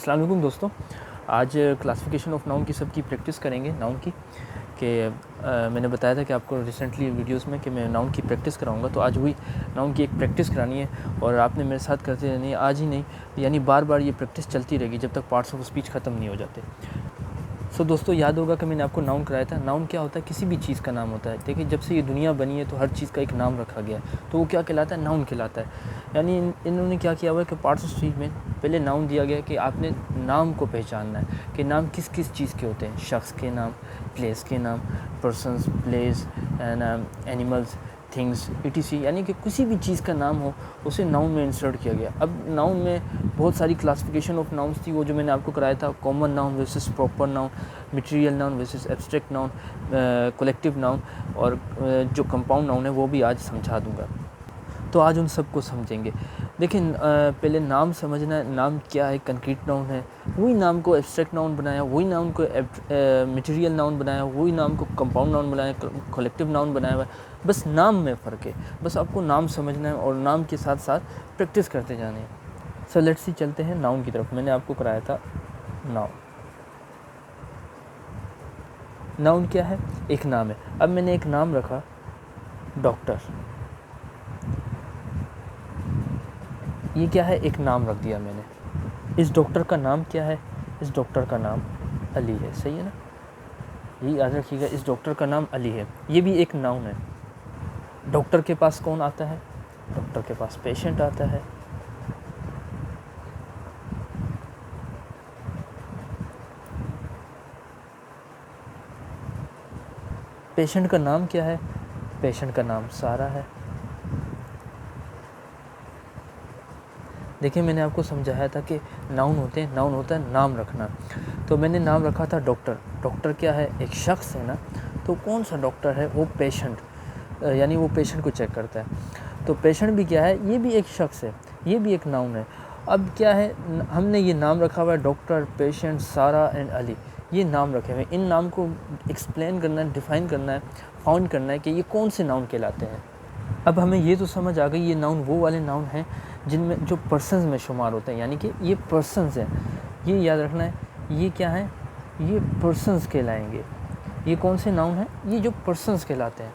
अस्सलाम वालेकुम दोस्तों। आज क्लासिफिकेशन ऑफ नाउन की सबकी प्रैक्टिस करेंगे। नाउन की मैंने बताया था कि आपको रिसेंटली वीडियोस में कि मैं नाउन की प्रैक्टिस कराऊंगा, तो आज वही नाउन की एक प्रैक्टिस करानी है और आपने मेरे साथ करते रहनी है। आज ही नहीं, यानी बार बार ये प्रैक्टिस चलती रहेगी जब तक पार्ट्स ऑफ स्पीच ख़त्म नहीं हो जाते। दोस्तों, याद होगा कि मैंने आपको नाउन कराया था। नाउन क्या होता है? किसी भी चीज़ का नाम होता है। देखिए, जब से ये दुनिया बनी है तो हर चीज़ का एक नाम रखा गया है, तो वो क्या कहलाता है? नाउन कहलाता है। यानी इन्होंने क्या किया हुआ है कि पार्ट्स ऑफ स्पीच में पहले नाउन दिया गया है कि आपने नाम को पहचानना है कि नाम किस किस चीज़ के होते हैं। शख्स के नाम, प्लेस के नाम, persons, place and animals, things, etc। यानी कि किसी भी चीज़ का नाम हो उसे नाउन में इंसर्ट किया गया। अब नाउन में बहुत सारी क्लासिफिकेशन ऑफ नाउन्स थी, वो जो मैंने आपको कराया था। Common noun versus proper noun, material noun versus abstract noun, collective noun, और जो कंपाउंड नाउन है वो भी आज समझा दूंगा। तो आज उन सबको समझेंगे। देखिए, पहले नाम समझना है। नाम क्या है? कंक्रीट नाउन है। वही नाम को एब्स्ट्रैक्ट नाउन बनाया, वही नाम को मटेरियल नाउन बनाया, वही नाम को कंपाउंड नाउन बनाया, कलेक्टिव नाउन बनाया हुआ है। बस नाम में फ़र्क है। बस आपको नाम समझना है और नाम के साथ साथ प्रैक्टिस करते जाने हैं। सो लेट्स सी, चलते हैं नाउन की तरफ। मैंने आपको कराया था नाउन। नाउन क्या है? एक नाम है। अब मैंने एक नाम रखा डॉक्टर। ये क्या है? एक नाम रख दिया मैंने। इस डॉक्टर का नाम क्या है? इस डॉक्टर का नाम अली है। सही है ना? ये याद रखिएगा, इस डॉक्टर का नाम अली है। ये भी एक नाउन है। डॉक्टर के पास कौन आता है? डॉक्टर के पास पेशेंट आता है। पेशेंट का नाम क्या है? पेशेंट का नाम सारा है। देखिए, मैंने आपको समझाया था कि नाउन होते हैं, नाउन होता है नाम रखना। तो मैंने नाम रखा था डॉक्टर। डॉक्टर क्या है? एक शख्स है ना। तो कौन सा डॉक्टर है? वो पेशेंट, यानी वो पेशेंट को चेक करता है। तो पेशेंट भी क्या है? ये भी एक शख्स है, ये भी एक नाउन है। अब क्या है, हमने ये नाम रखा हुआ है डॉक्टर, पेशेंट, सारा एंड अली। ये नाम रखे हुए। इन नाम को एक्सप्लेन करना है, डिफ़ाइन करना है, फाउंड करना है कि ये कौन से नाउन कहलाते हैं। अब हमें ये तो समझ आ गई, ये नाउन वो वाले नाउन हैं जिनमें जो पर्सन्स में शुमार होते हैं, यानी कि ये पर्सन्स हैं। ये याद रखना है, ये क्या है? ये पर्सन्स कहलाएंगे। ये कौन से नाउन हैं? ये जो पर्सन्स कहलाते हैं।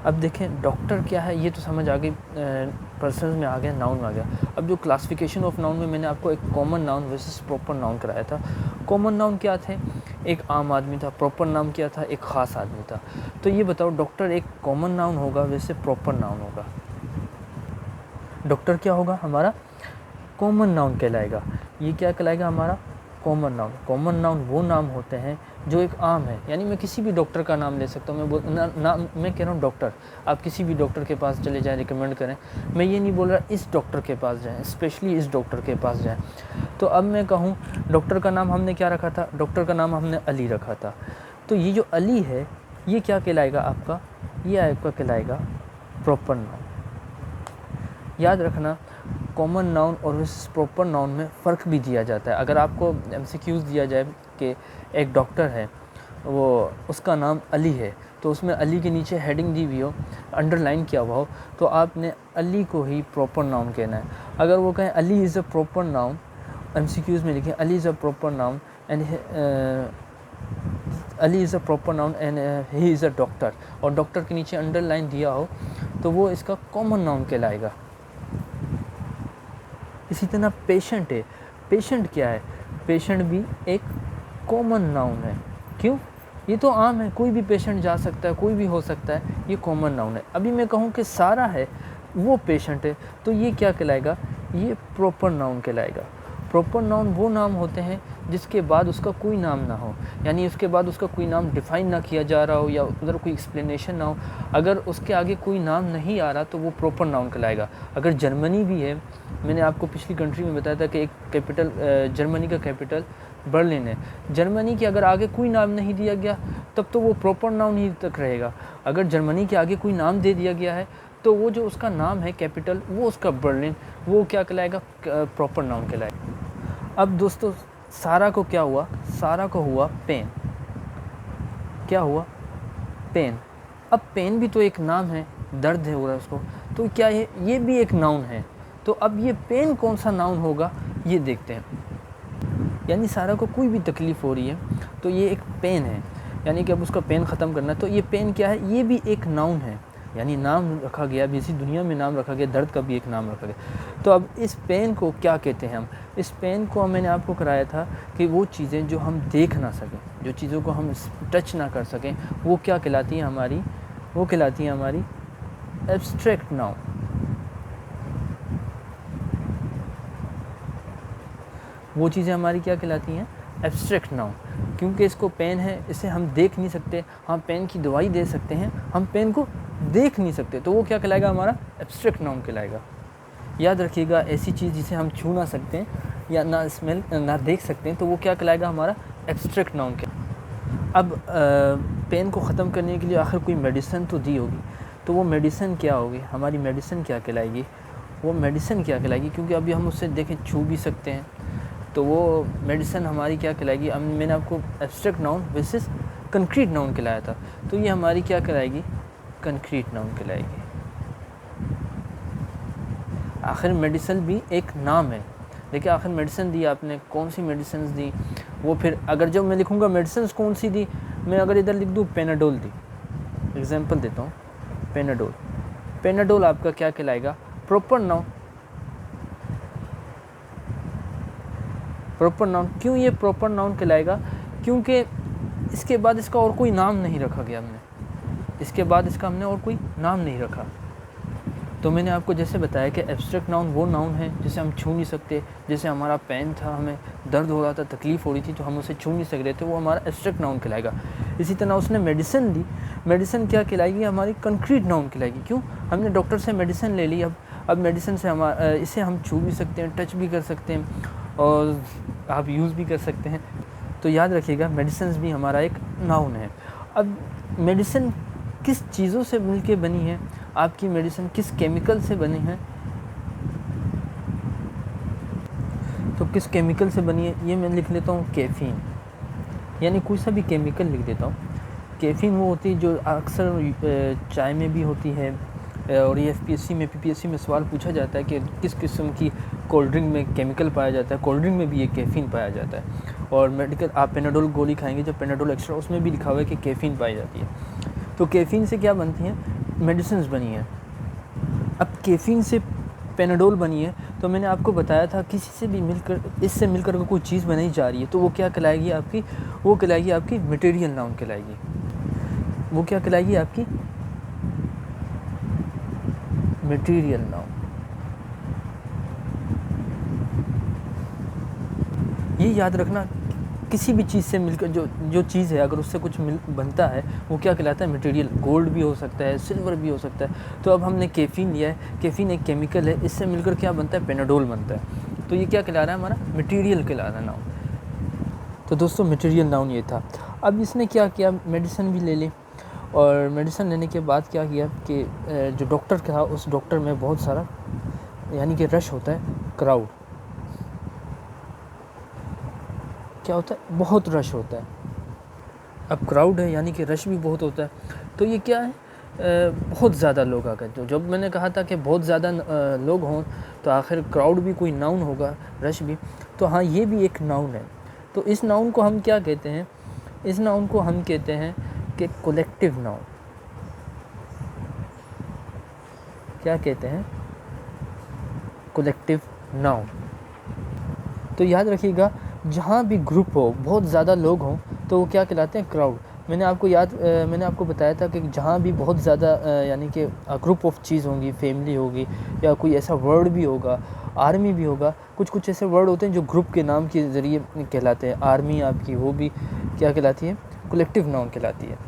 अब देखें, डॉक्टर क्या है? ये तो समझ आ गई, पर्सन्स में आ गया, नाउन में आ गया। अब जो क्लासिफिकेशन ऑफ नाउन में मैंने आपको एक common noun versus proper noun कराया था। कॉमन नाउन क्या थे? एक आम आदमी था। प्रॉपर नाउन क्या था? एक ख़ास आदमी था। तो ये बताओ, डॉक्टर एक कॉमन नाउन होगा वैसे प्रॉपर नाउन होगा? डॉक्टर क्या होगा हमारा? कॉमन नाउन कहलाएगा। ये क्या कहलाएगा हमारा? Common noun. कॉमन नाउन वो नाम होते हैं जो एक आम है, यानी मैं किसी भी डॉक्टर का नाम ले सकता हूँ। मैं कह रहा हूँ डॉक्टर, आप किसी भी डॉक्टर के पास चले जाएं, रिकमेंड करें। मैं ये नहीं बोल रहा इस डॉक्टर के पास जाएं, स्पेशली इस डॉक्टर के पास जाएं। तो अब मैं कहूँ, डॉक्टर का नाम हमने क्या रखा था? डॉक्टर का नाम हमने अली रखा था। तो ये जो अली है, ये क्या कहलाएगा आपका? ये आपका कहलाएगा प्रॉपर नाउन। याद रखना, कॉमन नाउन और प्रॉपर नाउन में फ़र्क भी दिया जाता है। अगर आपको MCQs दिया जाए कि एक डॉक्टर है, वो उसका नाम अली है, तो उसमें अली के नीचे हेडिंग दी हुई हो, अंडरलाइन किया हुआ हो, तो आपने अली को ही प्रॉपर नाउन कहना है। अगर वो कहें Ali is a proper noun, MCQs में लिखें Ali is a proper noun and Ali is a proper noun and he is a doctor, और डॉक्टर के नीचे अंडरलाइन दिया हो, तो वो इसका कॉमन नाउन कहलाएगा। इसी तरह पेशेंट है। पेशेंट क्या है? पेशेंट भी एक कॉमन नाउन है। क्यों? ये तो आम है, कोई भी पेशेंट जा सकता है, कोई भी हो सकता है, ये कॉमन नाउन है। अभी मैं कहूँ कि सारा है, वो पेशेंट है, तो ये क्या कहलाएगा? ये प्रॉपर नाउन कहलाएगा। प्रॉपर नाउन वो नाम होते हैं जिसके बाद उसका कोई नाम ना हो, यानी उसके बाद उसका कोई नाम डिफ़ाइन ना किया जा रहा हो या उधर कोई एक्सप्लेनेशन ना हो। अगर उसके आगे कोई नाम नहीं आ रहा तो वो प्रॉपर नाउन कहलाएगा। अगर जर्मनी भी है, मैंने आपको पिछली कंट्री में बताया था कि एक कैपिटल, जर्मनी का कैपिटल बर्लिन है। जर्मनी के अगर आगे कोई नाम नहीं दिया गया तब तो वो प्रॉपर नाउन ही तक रहेगा। अगर जर्मनी के आगे कोई नाम दे दिया गया है तो वो जो उसका नाम है कैपिटल, वो उसका बर्लिन, वो क्या कहलाएगा? प्रॉपर नाउन कहलाएगा। अब दोस्तों, सारा को क्या हुआ? सारा को हुआ पेन। क्या हुआ? पेन। अब पेन भी तो एक नाम है, दर्द है हो रहा है उसको, तो क्या ये भी एक नाउन है। तो अब ये पेन कौन सा नाउन होगा, ये देखते हैं। यानी सारा को कोई भी तकलीफ़ हो रही है तो ये एक पेन है, यानी कि अब उसका पेन ख़त्म करना है। तो ये पेन क्या है, ये भी एक नाउन है, यानी नाम रखा गया, अब इसी दुनिया में नाम रखा गया, दर्द का भी एक नाम रखा गया। तो अब इस पेन को क्या कहते हैं हम, इस पेन को मैंने आपको कराया था कि वो चीज़ें जो हम देख ना सकें, जो चीज़ों को हम टच ना कर सकें, वो क्या कहलाती हैं हमारी, वो कहलाती हैं हमारी एब्स्ट्रैक्ट नाउन। वो चीज़ें हमारी क्या कहलाती हैं, एब्स्ट्रैक्ट नाउन। क्योंकि इसको पेन है, इसे हम देख नहीं सकते, हम पेन की दवाई दे सकते हैं, हम पेन को देख नहीं सकते, तो वो क्या कहलाएगा, हमारा एब्स्ट्रैक्ट नाउन कहलाएगा। याद रखिएगा, ऐसी चीज़ जिसे हम छू ना सकते हैं या ना स्मेल ना देख सकते हैं, तो वो क्या कहलाएगा, हमारा एब्स्ट्रैक्ट नाउन के। अब पेन को ख़त्म करने के लिए आखिर कोई मेडिसिन तो दी होगी, तो वो मेडिसिन क्या होगी, हमारी मेडिसिन क्या कहलाएगी, वो मेडिसिन क्या कहलाएगी, क्योंकि अभी हम उससे देखें छू भी सकते हैं, तो वो मेडिसिन हमारी क्या कहलाएगी। अब मैंने आपको abstract noun versus concrete noun कहलाया था, तो ये हमारी क्या कहलाएगी, कंक्रीट नाउन कहलाएगी। आखिर मेडिसिन भी एक नाम है, देखिए आखिर मेडिसिन दी आपने, कौन सी मेडिसिन दी, वो फिर अगर जब मैं लिखूँगा मेडिसिन कौन सी दी, मैं अगर इधर लिख दूँ पेनाडोल दी, एग्जांपल देता हूँ, पेनाडोल, पेनाडोल आपका क्या कहलाएगा, प्रॉपर नाउन। प्रॉपर नाउन, क्यों ये प्रॉपर नाउन कहलाएगा, क्योंकि इसके बाद इसका और कोई नाम नहीं रखा गया हमने, इसके बाद इसका हमने और कोई नाम नहीं रखा। तो मैंने आपको जैसे बताया कि एब्स्ट्रैक्ट नाउन वो नाउन है जिसे हम छू नहीं सकते, जैसे हमारा पेन था, हमें दर्द हो रहा था, तकलीफ़ हो रही थी, तो हम उसे छू नहीं सक रहे थे, वो हमारा एब्स्ट्रैक्ट नाउन कहलाएगा। इसी तरह उसने मेडिसिन दी, मेडिसिन क्या कहलाएगी, हमारी कंक्रीट नाउन कहलाएगी। क्यों, हमने डॉक्टर से मेडिसिन ले ली, अब मेडिसिन से इसे हम छू भी सकते हैं, टच भी कर सकते हैं और आप यूज़ भी कर सकते हैं। तो याद रखिएगा, मेडिसिन भी हमारा एक नाउन है। अब मेडिसिन किस चीज़ों से मिलके बनी है, आपकी मेडिसिन किस केमिकल से बनी है, तो किस केमिकल से बनी है ये मैं लिख लेता हूँ, कैफ़ीन, यानी कोई सा भी केमिकल लिख देता हूँ। कैफ़ीन वो होती है जो अक्सर चाय में भी होती है, और ये एफपीएससी में पीपीएससी में सवाल पूछा जाता है कि किस किस्म की कोल्ड ड्रिंक में केमिकल पाया जाता है, कोल्ड ड्रिंक में भी ये कैफ़ीन पाया जाता है। और मेडिकल आप पेनाडोल गोली खाएंगे, जब पेनाडोल एक्स्ट्रा, उसमें भी लिखा हुआ है कि कैफ़ीन पाई जाती है। तो कैफ़ीन से क्या बनती हैं, मेडिसिन बनी है। अब कैफ़ीन से पेनाडोल बनी है, तो मैंने आपको बताया था किसी से भी मिलकर, इससे मिलकर कोई चीज़ बनाई जा रही है, तो वो क्या कहलाएगी आपकी, वो कहलाएगी आपकी मटेरियल नाउन कहलाएगी। वो क्या कहलाएगी आपकी, मटेरियल नाउन। ये याद रखना, किसी भी चीज़ से मिलकर जो चीज़ है, अगर उससे कुछ बनता है, वो क्या कहलाता है, मटेरियल। गोल्ड भी हो सकता है, सिल्वर भी हो सकता है। तो अब हमने कैफ़ीन लिया है, कैफ़ीन एक केमिकल है, इससे मिलकर क्या बनता है, पेनाडोल बनता है। तो ये क्या कहला रहा है, हमारा मटेरियल कहला रहा है नाउन। तो दोस्तों मटेरियल नाउन ये था। अब इसने क्या किया, मेडिसिन भी ले ली, और मेडिसिन लेने के बाद क्या किया कि जो डॉक्टर था, उस डॉक्टर में बहुत सारा यानी कि रश होता है, क्राउड, क्या होता है, बहुत रश होता है। अब क्राउड है यानी कि रश भी बहुत होता है, तो ये क्या है, बहुत ज़्यादा लोग आ गए। तो जब मैंने कहा था कि बहुत ज़्यादा लोग हों, तो आखिर क्राउड भी कोई नाउन होगा, रश भी, तो हाँ ये भी एक नाउन है। तो इस नाउन को हम क्या कहते हैं, इस नाउन को हम कहते हैं कि कलेक्टिव नाउन। क्या कहते हैं, कलेक्टिव नाउन। तो याद रखिएगा, जहाँ भी ग्रुप हो, बहुत ज़्यादा लोग हों, तो वो क्या कहलाते हैं, क्राउड। मैंने आपको बताया था कि जहाँ भी बहुत ज़्यादा यानी कि ग्रुप ऑफ चीज़ होंगी, फैमिली होगी, या कोई ऐसा वर्ड भी होगा, आर्मी भी होगा, कुछ ऐसे वर्ड होते हैं जो ग्रुप के नाम के ज़रिए कहलाते हैं। आर्मी आपकी, वो भी क्या कहलाती है, कलेक्टिव नाउन कहलाती है।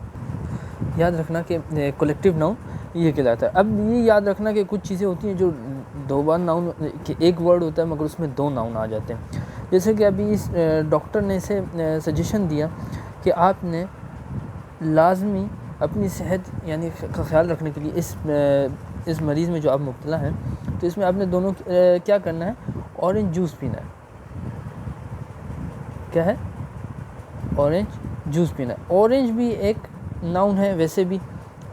याद रखना कि कलेक्टिव नाउन ये कहलाता है। अब ये याद रखना कि कुछ चीज़ें होती हैं जो दो बार नाउन कि एक वर्ड होता है मगर उसमें दो नाउन आ जाते हैं। जैसे कि अभी इस डॉक्टर ने इसे सजेशन दिया कि आपने लाजमी अपनी सेहत यानी का ख्याल रखने के लिए इस मरीज़ में जो आप मुब्तला हैं, तो इसमें आपने दोनों क्या करना है, ऑरेंज जूस पीना है। क्या है, ऑरेंज जूस पीना है। ऑरेंज भी एक नाउन है वैसे भी,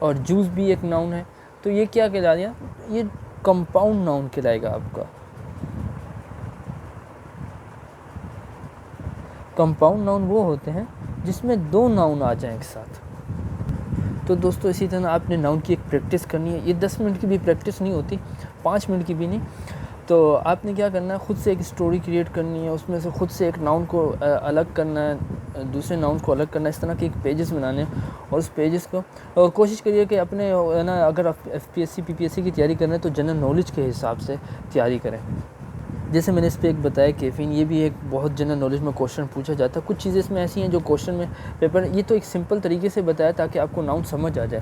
और जूस भी एक नाउन है। तो ये क्या कहला दिया, ये कंपाउंड नाउन कहलाएगा आपका। कंपाउंड नाउन वो होते हैं जिसमें 2 नाउन आ जाएं एक साथ। तो दोस्तों इसी तरह आपने नाउन की एक प्रैक्टिस करनी है। ये 10 मिनट की भी प्रैक्टिस नहीं होती, 5 मिनट की भी नहीं। तो आपने क्या करना है, ख़ुद से एक स्टोरी क्रिएट करनी है, उसमें से ख़ुद से एक नाउन को अलग करना है, दूसरे नाउन को अलग करना है। इस तरह के एक पेजेस बनाने हैं और उस पेजेस को, और कोशिश करिए कि अपने ना, अगर आप FPSC PPSC की तैयारी कर रहे हैं तो जनरल नॉलेज के हिसाब से तैयारी करें। जैसे मैंने इस पर एक बताया कैफीन, ये भी एक बहुत जनरल नॉलेज में क्वेश्चन पूछा जाता है। कुछ चीज़ें इसमें ऐसी हैं जो क्वेश्चन में पेपर, ये तो एक सिंपल तरीके से बताया ताकि आपको नाउन समझ आ जाए।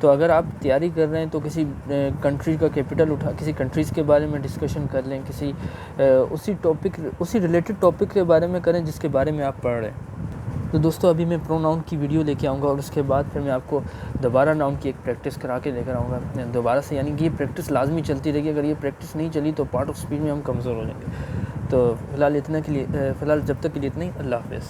तो अगर आप तैयारी कर रहे हैं तो किसी कंट्री का कैपिटल उठा, किसी कंट्रीज़ के बारे में डिस्कशन कर लें, किसी उसी रिलेटेड टॉपिक के बारे में करें जिसके बारे में आप पढ़ रहे हैं। तो दोस्तों अभी मैं प्रोनाउन की वीडियो लेके आऊँगा और उसके बाद फिर मैं आपको दोबारा नाउन की एक प्रैक्टिस करा के लेकर आऊँगा दोबारा से, यानी कि ये प्रैक्टिस लाजमी चलती रहेगी। अगर ये प्रैक्टिस नहीं चली तो पार्ट ऑफ स्पीड में हम कमज़ोर हो जाएंगे। तो फ़िलहाल जब तक के लिए इतना ही। अल्लाह हाफ़िज़।